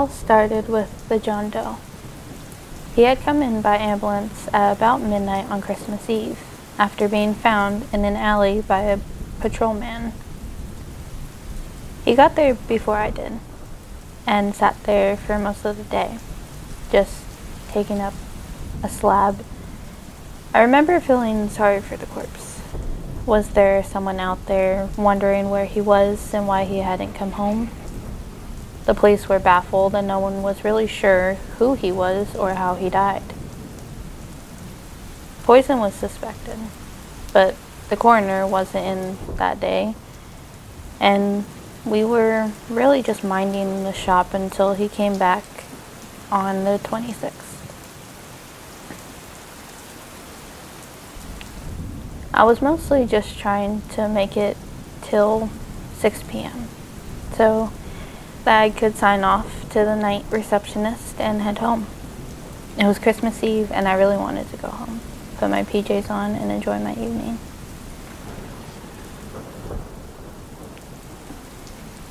all started with the John Doe. He had come in by ambulance at about midnight on Christmas Eve, after being found in an alley by a patrolman. He got there before I did, and sat there for most of the day, just taking up a slab. I remember feeling sorry for the corpse. Was there someone out there wondering where he was and why he hadn't come home? The police were baffled and no one was really sure who he was or how he died. Poison was suspected, but the coroner wasn't in that day, and we were really just minding the shop until he came back on the 26th. I was mostly just trying to make it till 6 p.m. so that I could sign off to the night receptionist and head home. It was Christmas Eve and I really wanted to go home, put my PJs on and enjoy my evening.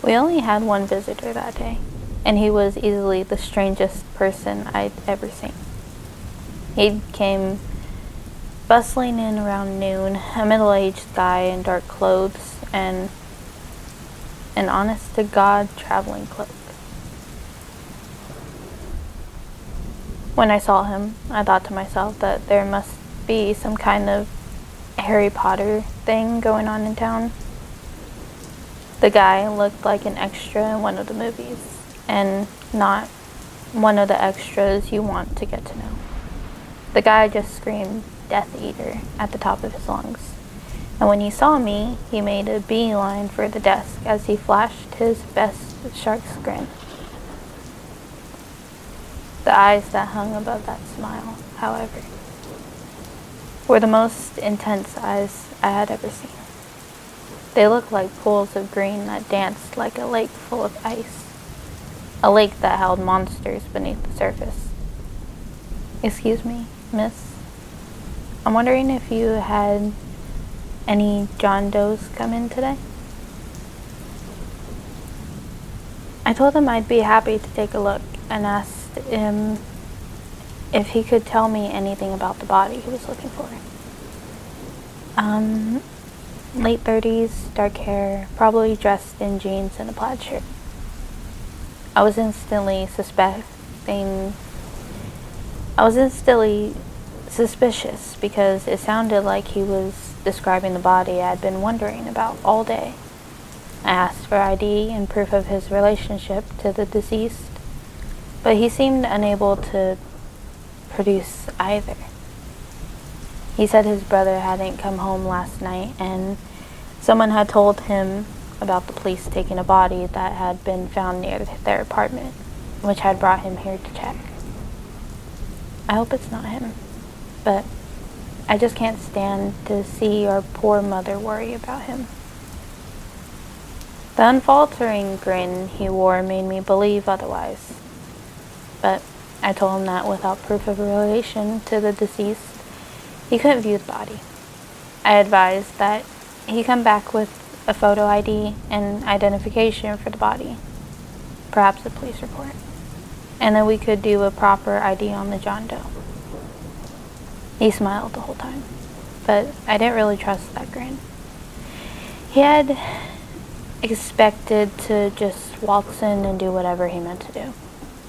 We only had one visitor that day, and he was easily the strangest person I'd ever seen. He came bustling in around noon, a middle-aged guy in dark clothes and an honest-to-God traveling cloak. When I saw him, I thought to myself that there must be some kind of Harry Potter thing going on in town. The guy looked like an extra in one of the movies, and not one of the extras you want to get to know. The guy just screamed Death Eater at the top of his lungs, and when he saw me, he made a beeline for the desk as he flashed his best shark's grin. The eyes that hung above that smile, however, were the most intense eyes I had ever seen. They looked like pools of green that danced like a lake full of ice, a lake that held monsters beneath the surface. "Excuse me, miss. I'm wondering if you had any John Does come in today?" I told him I'd be happy to take a look and asked him if he could tell me anything about the body he was looking for. Late 30s, dark hair, probably dressed in jeans and a plaid shirt. I was instantly suspicious because it sounded like he was describing the body I'd been wondering about all day. I asked for ID and proof of his relationship to the deceased, but he seemed unable to produce either. He said his brother hadn't come home last night and someone had told him about the police taking a body that had been found near their apartment, which had brought him here to check. I hope it's not him, but I just can't stand to see our poor mother worry about him. The unfaltering grin he wore made me believe otherwise, but I told him that without proof of a relation to the deceased, he couldn't view the body. I advised that he come back with a photo ID and identification for the body, perhaps a police report, and then we could do a proper ID on the John Doe. He smiled the whole time, but I didn't really trust that grin. He had expected to just waltz in and do whatever he meant to do.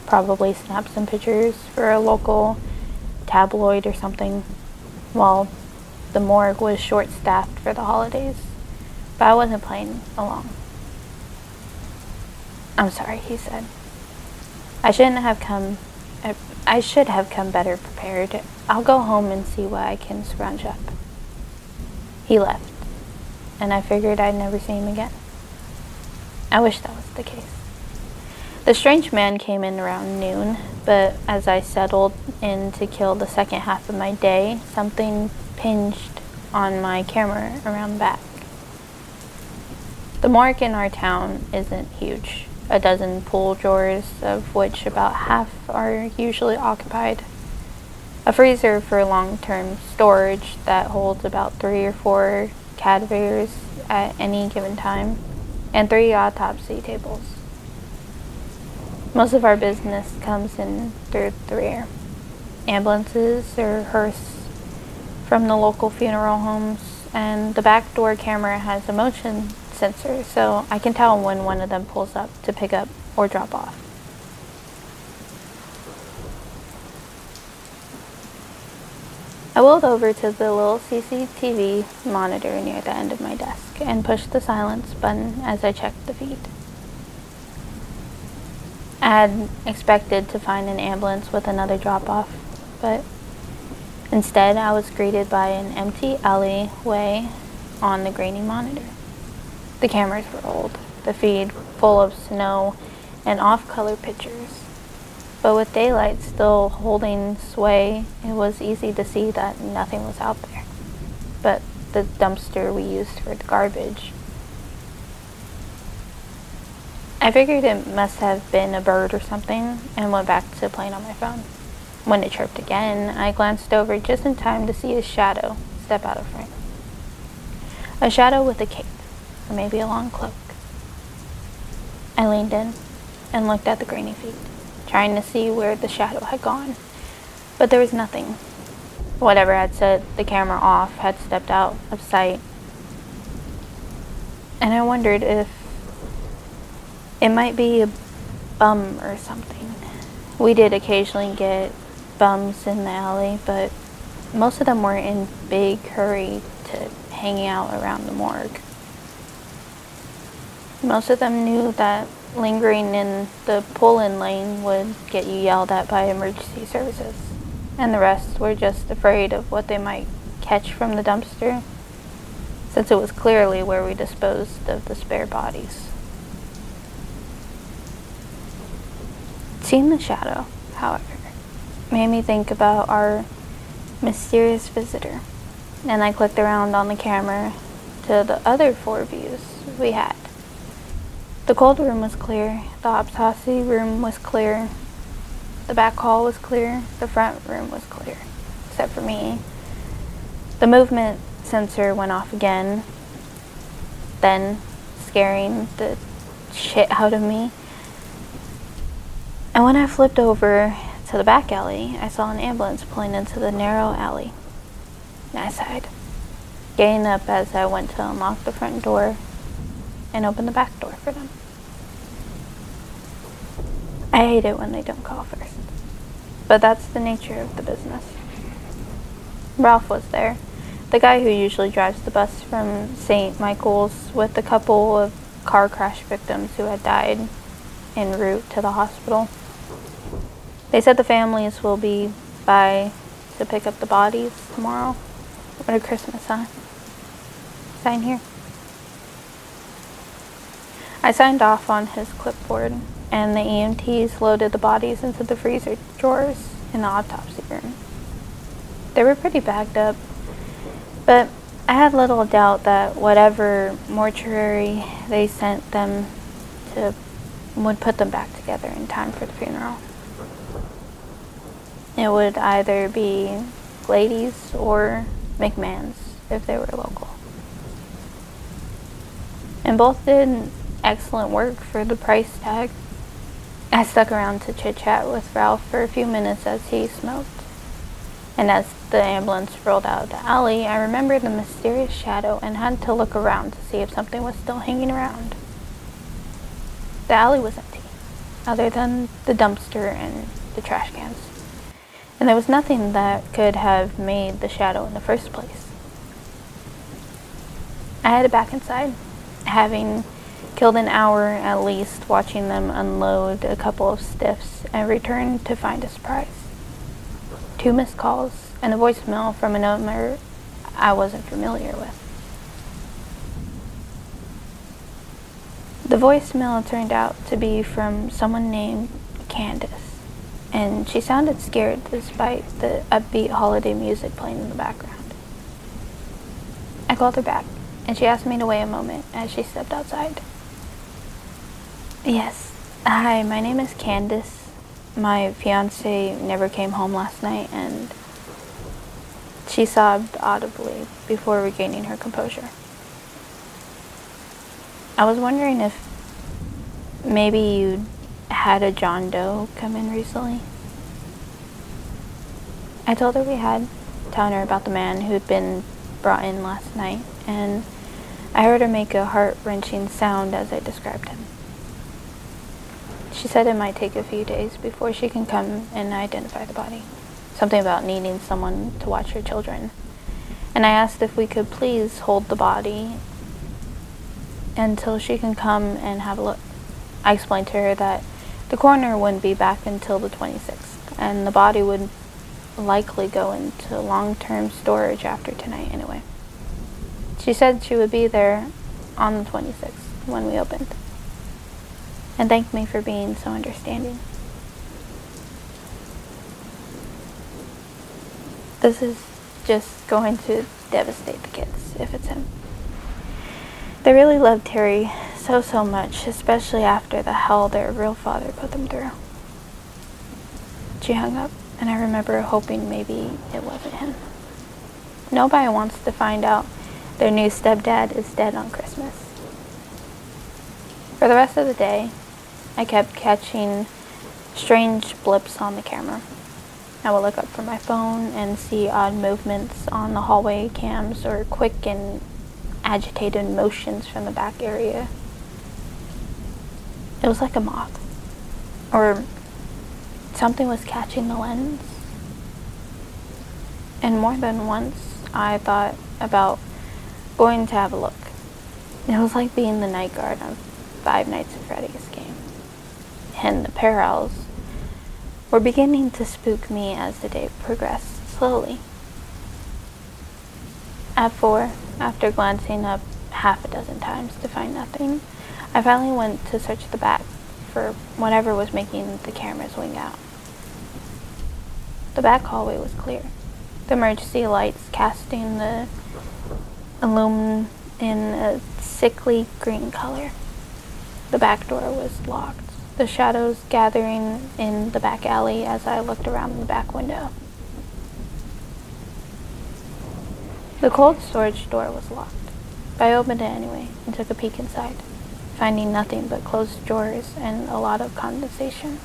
Probably snap some pictures for a local tabloid or something, while the morgue was short-staffed for the holidays. But I wasn't playing along. "I'm sorry," he said. I should have come better prepared. I'll go home and see what I can scrounge up." He left, and I figured I'd never see him again. I wish that was the case. The strange man came in around noon, but as I settled in to kill the second half of my day, something pinged on my camera around the back. The morgue in our town isn't huge. A dozen pool drawers, of which about half are usually occupied. A freezer for long-term storage that holds about 3 or 4 cadavers at any given time, and 3 autopsy tables. Most of our business comes in through the rear. Ambulances or hearse from the local funeral homes, and the back door camera has a motion sensor, so I can tell when one of them pulls up to pick up or drop off. I wheeled over to the little CCTV monitor near the end of my desk and pushed the silence button as I checked the feed. I had expected to find an ambulance with another drop-off, but instead I was greeted by an empty alleyway on the grainy monitor. The cameras were old, the feed full of snow and off-color pictures. But with daylight still holding sway, it was easy to see that nothing was out there but the dumpster we used for the garbage. I figured it must have been a bird or something and went back to playing on my phone. When it chirped again, I glanced over just in time to see a shadow step out of frame. A shadow with a cape, or maybe a long cloak. I leaned in and looked at the grainy feed, trying to see where the shadow had gone, but there was nothing. Whatever had set the camera off had stepped out of sight, and I wondered if it might be a bum or something. We did occasionally get bums in the alley, but most of them were in big hurry to hanging out around the morgue. Most of them knew that lingering in the pull-in lane would get you yelled at by emergency services, and the rest were just afraid of what they might catch from the dumpster, since it was clearly where we disposed of the spare bodies. Seeing the shadow, however, made me think about our mysterious visitor, and I clicked around on the camera to the other 4 views we had. The cold room was clear, the autopsy room was clear, the back hall was clear, the front room was clear, except for me. The movement sensor went off again, then scaring the shit out of me. And when I flipped over to the back alley, I saw an ambulance pulling into the narrow alley. And I sighed, getting up as I went to unlock the front door and open the back door for them. I hate it when they don't call first, but that's the nature of the business. Ralph was there, the guy who usually drives the bus from St. Michael's with a couple of car crash victims who had died en route to the hospital. They said the families will be by to pick up the bodies tomorrow. What a Christmas, huh? Sign here. I signed off on his clipboard, and the EMTs loaded the bodies into the freezer drawers in the autopsy room. They were pretty bagged up, but I had little doubt that whatever mortuary they sent them to would put them back together in time for the funeral. It would either be Glady's or McMahon's if they were local. And both did excellent work for the price tag. I stuck around to chit-chat with Ralph for a few minutes as he smoked. And as the ambulance rolled out of the alley, I remembered the mysterious shadow and had to look around to see if something was still hanging around. The alley was empty, other than the dumpster and the trash cans. And there was nothing that could have made the shadow in the first place. I headed back inside, having killed an hour at least watching them unload a couple of stiffs, and returned to find a surprise. 2 missed calls and a voicemail from a number I wasn't familiar with. The voicemail turned out to be from someone named Candace, and she sounded scared despite the upbeat holiday music playing in the background. I called her back, and she asked me to wait a moment as she stepped outside. Yes. Hi, my name is Candace. My fiance never came home last night, and she sobbed audibly before regaining her composure. I was wondering if maybe you'd had a John Doe come in recently. I told her we had, telling her about the man who had been brought in last night, and I heard her make a heart-wrenching sound as I described him. She said it might take a few days before she can come and identify the body. Something about needing someone to watch her children. And I asked if we could please hold the body until she can come and have a look. I explained to her that the coroner wouldn't be back until the 26th, and the body would likely go into long-term storage after tonight anyway. She said she would be there on the 26th when we opened, and thanked me for being so understanding. This is just going to devastate the kids if it's him. They really loved Terry so much, especially after the hell their real father put them through. She hung up, and I remember hoping maybe it wasn't him. Nobody wants to find out their new stepdad is dead on Christmas. For the rest of the day, I kept catching strange blips on the camera. I would look up from my phone and see odd movements on the hallway cams or quick and agitated motions from the back area. It was like a moth, or something was catching the lens. And more than once, I thought about going to have a look. It was like being the night guard on Five Nights at Freddy's game. And the parallels were beginning to spook me as the day progressed slowly. At 4, after glancing up half a dozen times to find nothing, I finally went to search the back for whatever was making the cameras wing out. The back hallway was clear, the emergency lights casting the illumination in a sickly green color. The back door was locked, the shadows gathering in the back alley as I looked around the back window. The cold storage door was locked, but I opened it anyway and took a peek inside, finding nothing but closed drawers and a lot of condensation.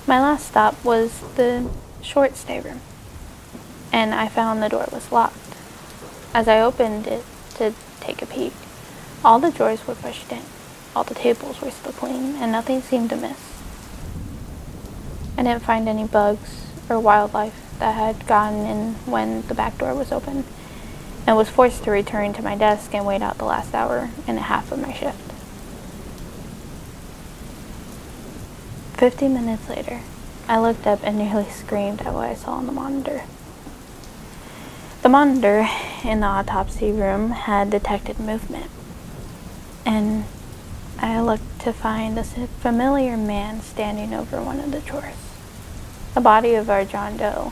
My last stop was the short stateroom, and I found the door was locked. As I opened it to take a peek, all the drawers were pushed in, all the tables were still clean, and nothing seemed amiss. I didn't find any bugs or wildlife that had gotten in when the back door was open, and was forced to return to my desk and wait out the last hour and a half of my shift. 50 minutes later, I looked up and nearly screamed at what I saw on the monitor. The monitor in the autopsy room had detected movement, and I looked to find a familiar man standing over one of the drawers. The body of our John Doe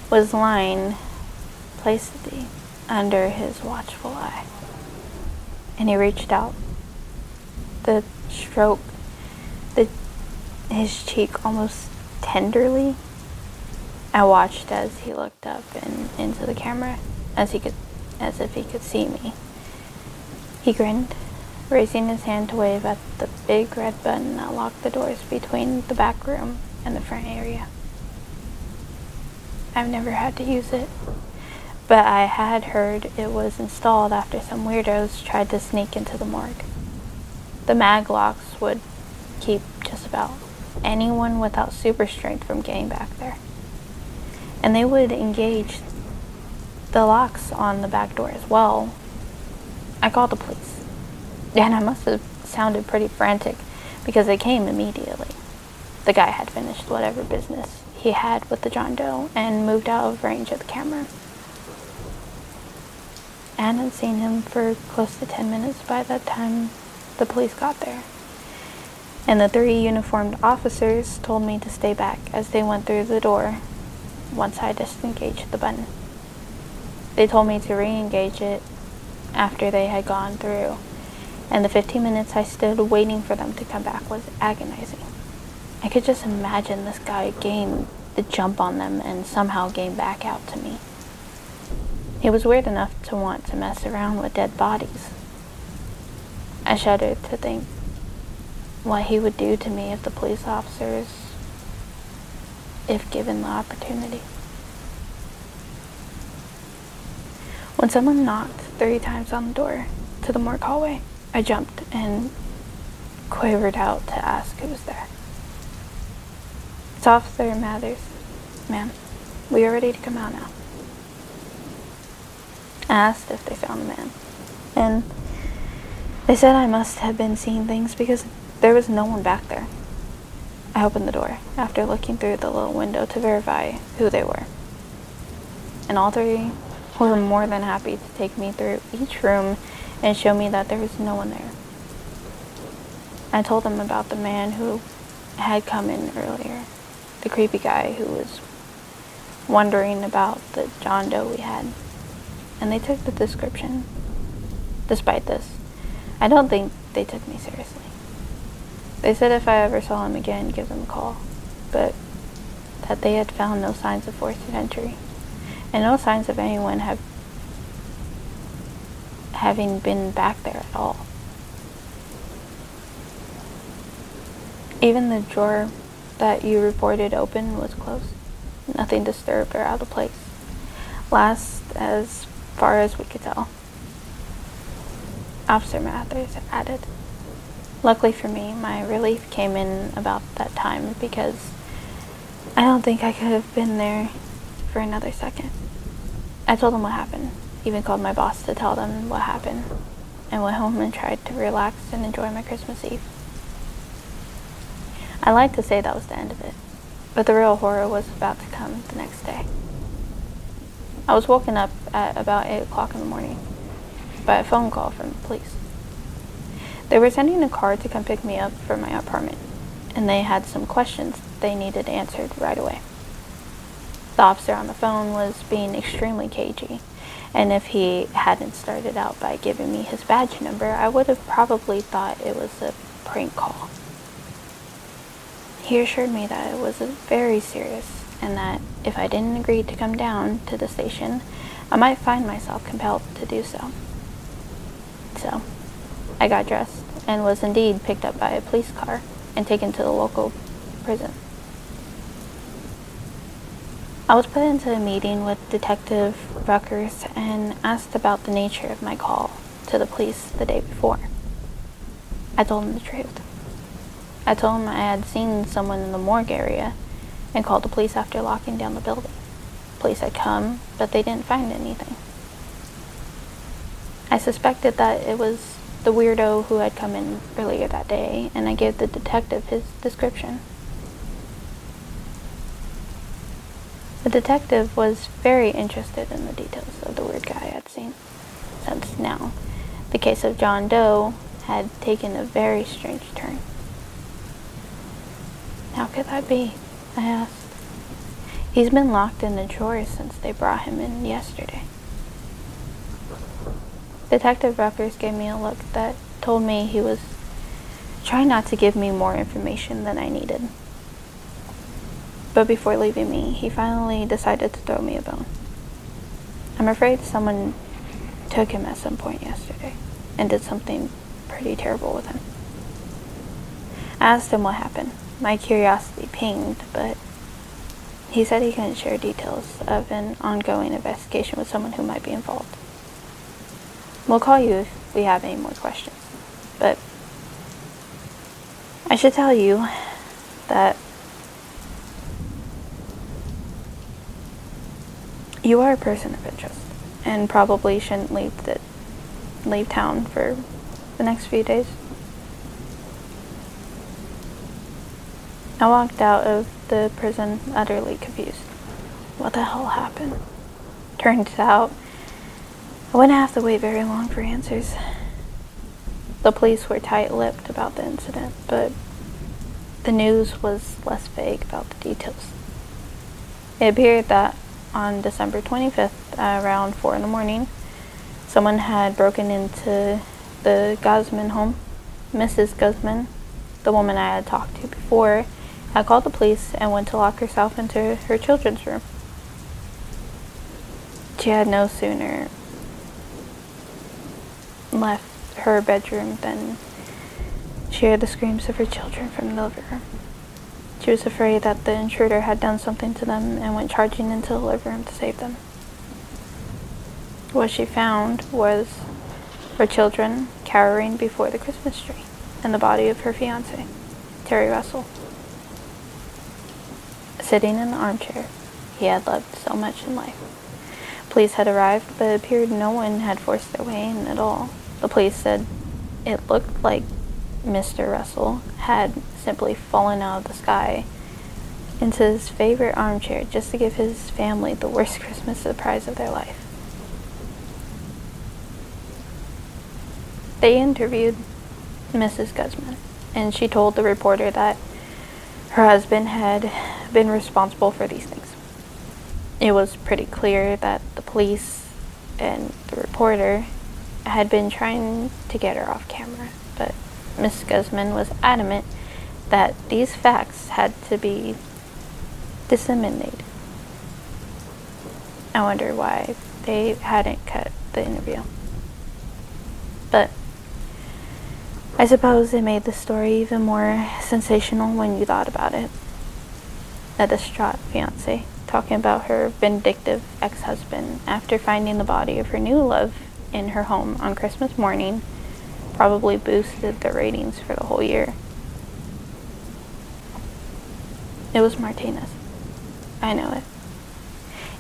was lying placidly under his watchful eye, and he reached out. The stroke, his cheek almost tenderly. I watched as he looked up and into the camera, as if he could see me. He grinned, raising his hand to wave at the big red button that locked the doors between the back room and the front area. I've never had to use it, but I had heard it was installed after some weirdos tried to sneak into the morgue. The mag locks would keep just about anyone without super strength from getting back there. And they would engage the locks on the back door as well. I called the police, and I must have sounded pretty frantic because they came immediately. The guy had finished whatever business he had with the John Doe and moved out of range of the camera. I hadn't seen him for close to 10 minutes by the time the police got there, and the 3 uniformed officers told me to stay back as they went through the door once I disengaged the button. They told me to re-engage it after they had gone through, and the 15 minutes I stood waiting for them to come back was agonizing. I could just imagine this guy getting the jump on them and somehow getting back out to me. He was weird enough to want to mess around with dead bodies. I shuddered to think what he would do to me if the police officers, if given the opportunity. When someone knocked 3 times on the door to the morgue hallway, I jumped and quavered out to ask who was there. "It's Officer Mathers, ma'am. We are ready to come out now." I asked if they found the man, and they said I must have been seeing things because there was no one back there. I opened the door after looking through the little window to verify who they were, and all 3 were more than happy to take me through each room and show me that there was no one there. I told them about the man who had come in earlier, the creepy guy who was wondering about the John Doe we had, and they took the description. Despite this, I don't think they took me seriously. They said if I ever saw him again, give them a call, but that they had found no signs of forced entry, and no signs of anyone having been back there at all. Even the drawer that you reported open was closed. Nothing disturbed or out of place. Last, as far as we could tell. Officer Mathers added. Luckily for me, my relief came in about that time because I don't think I could have been there for another second. I told them what happened, even called my boss to tell them what happened, and went home and tried to relax and enjoy my Christmas Eve. I like to say that was the end of it, but the real horror was about to come the next day. I was woken up at about 8 o'clock in the morning by a phone call from the police. They were sending a car to come pick me up from my apartment, and they had some questions they needed answered right away. The officer on the phone was being extremely cagey, and if he hadn't started out by giving me his badge number, I would have probably thought it was a prank call. He assured me that it was very serious, and that if I didn't agree to come down to the station, I might find myself compelled to do so. So, I got dressed and was indeed picked up by a police car and taken to the local prison. I was put into a meeting with Detective Ruckers and asked about the nature of my call to the police the day before. I told him the truth. I told him I had seen someone in the morgue area and called the police after locking down the building. Police had come, but they didn't find anything. I suspected that it was the weirdo who had come in earlier that day, and I gave the detective his description. The detective was very interested in the details of the weird guy I had seen, since now the case of John Doe had taken a very strange turn. "How could that be?" I asked. "He's been locked in the drawer since they brought him in yesterday." Detective Ruckers gave me a look that told me he was trying not to give me more information than I needed. But before leaving me, he finally decided to throw me a bone. I'm afraid someone took him at some point yesterday and did something pretty terrible with him. I asked him what happened. My curiosity pinged, but he said he couldn't share details of an ongoing investigation with someone who might be involved. We'll call you if we have any more questions, but I should tell you that you are a person of interest and probably shouldn't leave town for the next few days. I walked out of the prison utterly confused. What the hell happened? Turns out I wouldn't have to wait very long for answers. The police were tight-lipped about the incident, but the news was less vague about the details. It appeared that on December 25th, around 4 in the morning, someone had broken into the Guzman home. Mrs. Guzman, the woman I had talked to before, had called the police and went to lock herself into her children's room. She had no sooner left her bedroom than She heard the screams of her children from the living room. She was afraid that the intruder had done something to them and went charging into the living room to save them. What she found was her children cowering before the Christmas tree and the body of her fiancé, Terry Russell, sitting in the armchair he had loved so much in life. Police had arrived, but it appeared no one had forced their way in at all. The police said it looked like Mr. Russell had simply fallen out of the sky into his favorite armchair just to give his family the worst Christmas surprise of their life. They interviewed Mrs. Guzman, and she told the reporter that her husband had been responsible for these things. It was pretty clear that the police and the reporter had been trying to get her off camera, but Miss Guzman was adamant that these facts had to be disseminated. I wonder why they hadn't cut the interview. But I suppose it made the story even more sensational when you thought about it. A distraught fiancée talking about her vindictive ex-husband after finding the body of her new love in her home on Christmas morning probably boosted the ratings for the whole year. It was Martinez. I know it.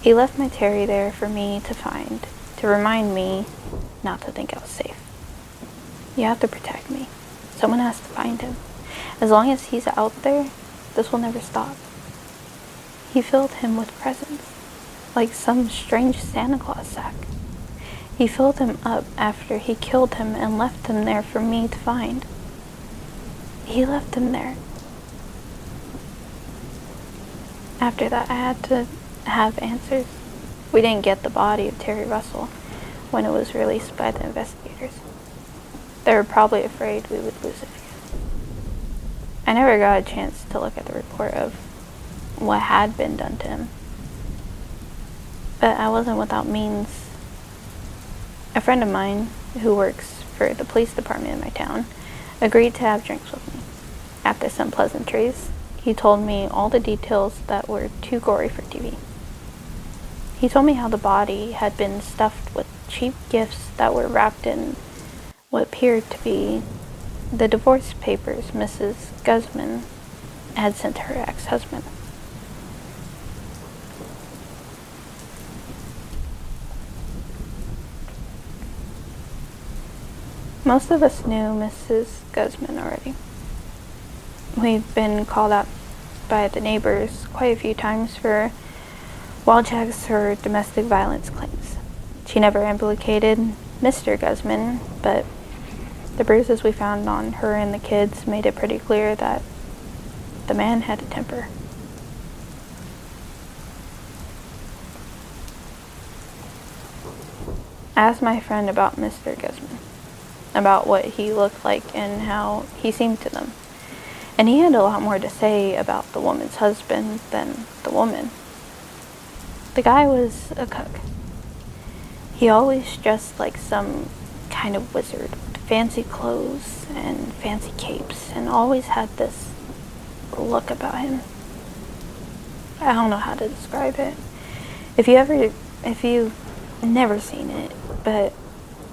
He left my Terry there for me to find, to remind me not to think I was safe. You have to protect me. Someone has to find him. As long as he's out there, this will never stop. He filled him with presents, like some strange Santa Claus sack. He filled him up after he killed him and left him there for me to find. He left him there. After that, I had to have answers. We didn't get the body of Terry Russell when it was released by the investigators. They were probably afraid we would lose it. I never got a chance to look at the report of what had been done to him. But I wasn't without means. A friend of mine who works for the police department in my town agreed to have drinks with me. After some pleasantries, he told me all the details that were too gory for TV. He told me how the body had been stuffed with cheap gifts that were wrapped in what appeared to be the divorce papers Mrs. Guzman had sent to her ex-husband. Most of us knew Mrs. Guzman already. We've been called out by the neighbors quite a few times for wild checks or domestic violence claims. She never implicated Mr. Guzman, but the bruises we found on her and the kids made it pretty clear that the man had a temper. I asked my friend about Mr. Guzman, about what he looked like and how he seemed to them. And he had a lot more to say about the woman's husband than the woman. The guy was a cook. He always dressed like some kind of wizard, with fancy clothes and fancy capes, and always had this look about him. I don't know how to describe it. If you've never seen it, but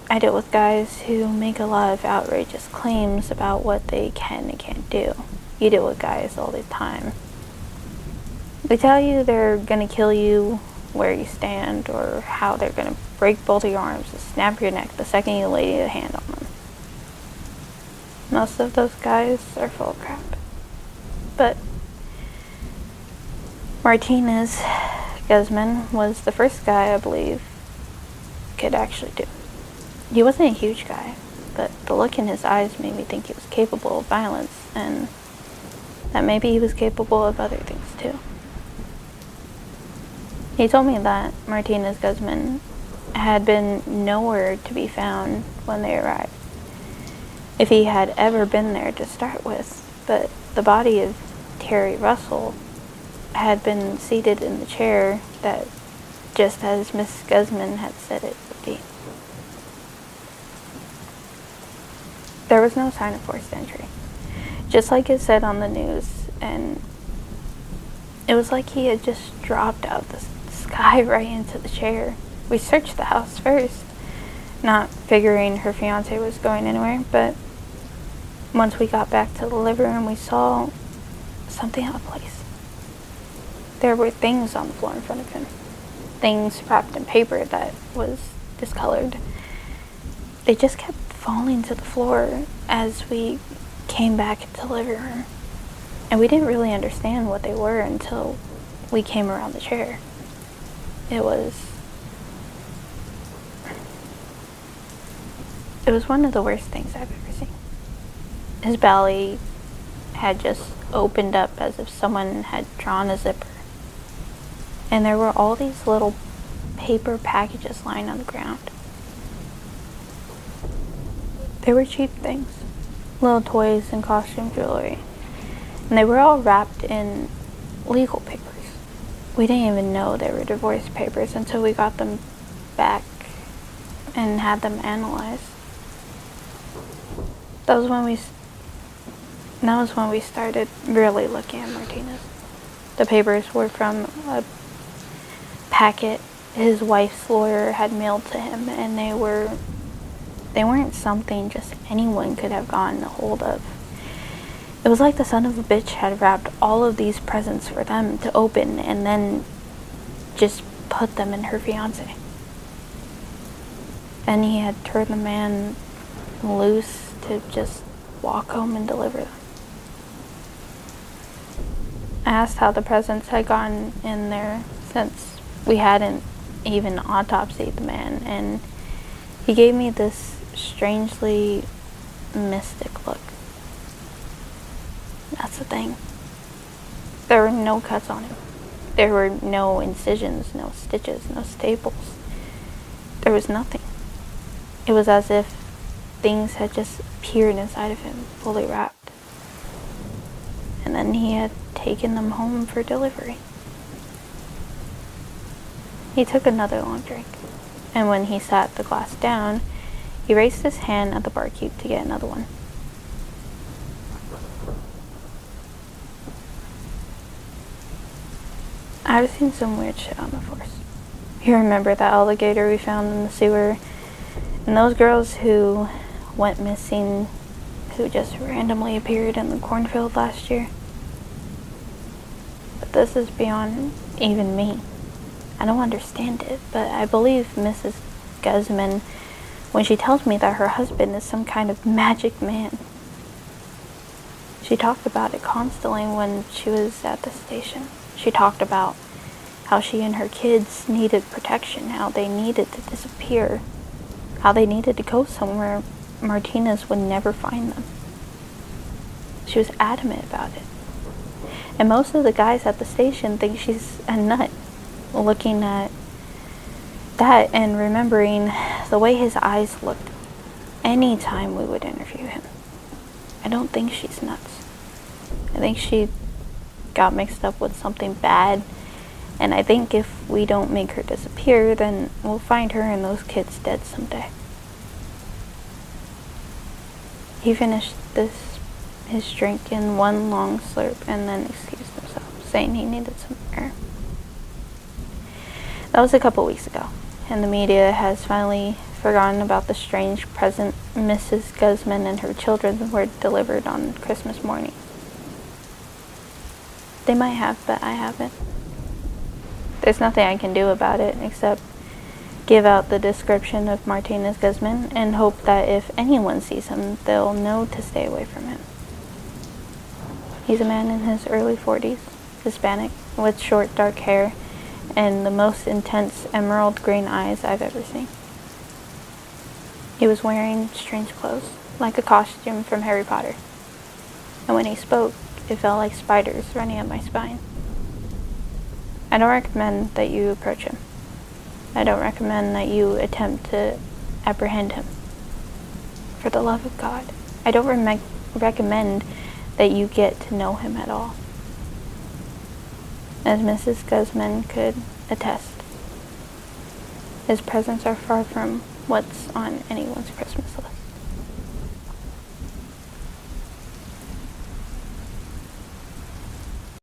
I deal with guys who make a lot of outrageous claims about what they can and can't do. You deal with guys all the time. They tell you they're gonna kill you where you stand, or how they're gonna break both of your arms and snap your neck the second you lay a hand on them. Most of those guys are full of crap. But Martinez Guzman was the first guy I believe could actually do. He wasn't a huge guy, but the look in his eyes made me think he was capable of violence, and that maybe he was capable of other things too. He told me that Martinez Guzman had been nowhere to be found when they arrived, if he had ever been there to start with, but the body of Terry Russell had been seated in the chair that, just as Miss Guzman had said it would be. There was no sign of forced entry. just like it said on the news, and it was like he had just dropped out of the sky right into the chair. We searched the house first, not figuring her fiance was going anywhere, but once we got back to the living room, we saw something out of place. There were things on the floor in front of him. Things wrapped in paper that was discolored. They just kept falling to the floor as we came back into the living room. And we didn't really understand what they were until we came around the chair. It was one of the worst things I've ever seen. His belly had just opened up as if someone had drawn a zipper. And there were all these little paper packages lying on the ground. They were cheap things, little toys and costume jewelry. And they were all wrapped in legal papers. We didn't even know they were divorce papers until we got them back and had them analyzed. That was when we started really looking at Martinez. The papers were from a packet his wife's lawyer had mailed to him, and they weren't something just anyone could have gotten a hold of. It was like the son of a bitch had wrapped all of these presents for them to open and then just put them in her fiance. And he had turned the man loose to just walk home and deliver them. I asked how the presents had gotten in there since we hadn't even autopsied the man, and he gave me this strangely mystic look. That's the thing. There were no cuts on him. There were no incisions, no stitches, no staples. There was nothing. It was as if things had just appeared inside of him, fully wrapped. And then he had taken them home for delivery. He took another long drink, and when he sat the glass down, he raised his hand at the barkeep to get another one. I've seen some weird shit on the force. You remember that alligator we found in the sewer? And those girls who went missing, who just randomly appeared in the cornfield last year? But this is beyond even me. I don't understand it, but I believe Mrs. Guzman when she tells me that her husband is some kind of magic man. She talked about it constantly when she was at the station. She talked about how she and her kids needed protection, how they needed to disappear, how they needed to go somewhere Martinez would never find them. She was adamant about it. And most of the guys at the station think she's a nut, looking at that and remembering the way his eyes looked anytime we would interview him. I don't think she's nuts. I think she got mixed up with something bad, and I think if we don't make her disappear, then we'll find her and those kids dead someday. He finished his drink in one long slurp and then excused himself, saying he needed some air. That was a couple weeks ago, and the media has finally forgotten about the strange present Mrs. Guzman and her children were delivered on Christmas morning. They might have, but I haven't. There's nothing I can do about it except give out the description of Martinez Guzman and hope that if anyone sees him, they'll know to stay away from him. He's a man in his early 40s, Hispanic, with short dark hair and the most intense emerald green eyes I've ever seen. He was wearing strange clothes, like a costume from Harry Potter. And when he spoke, it felt like spiders running up my spine. I don't recommend that you approach him. I don't recommend that you attempt to apprehend him. For the love of God, I don't recommend that you get to know him at all. As Mrs. Guzman could attest, his presents are far from what's on anyone's Christmas list.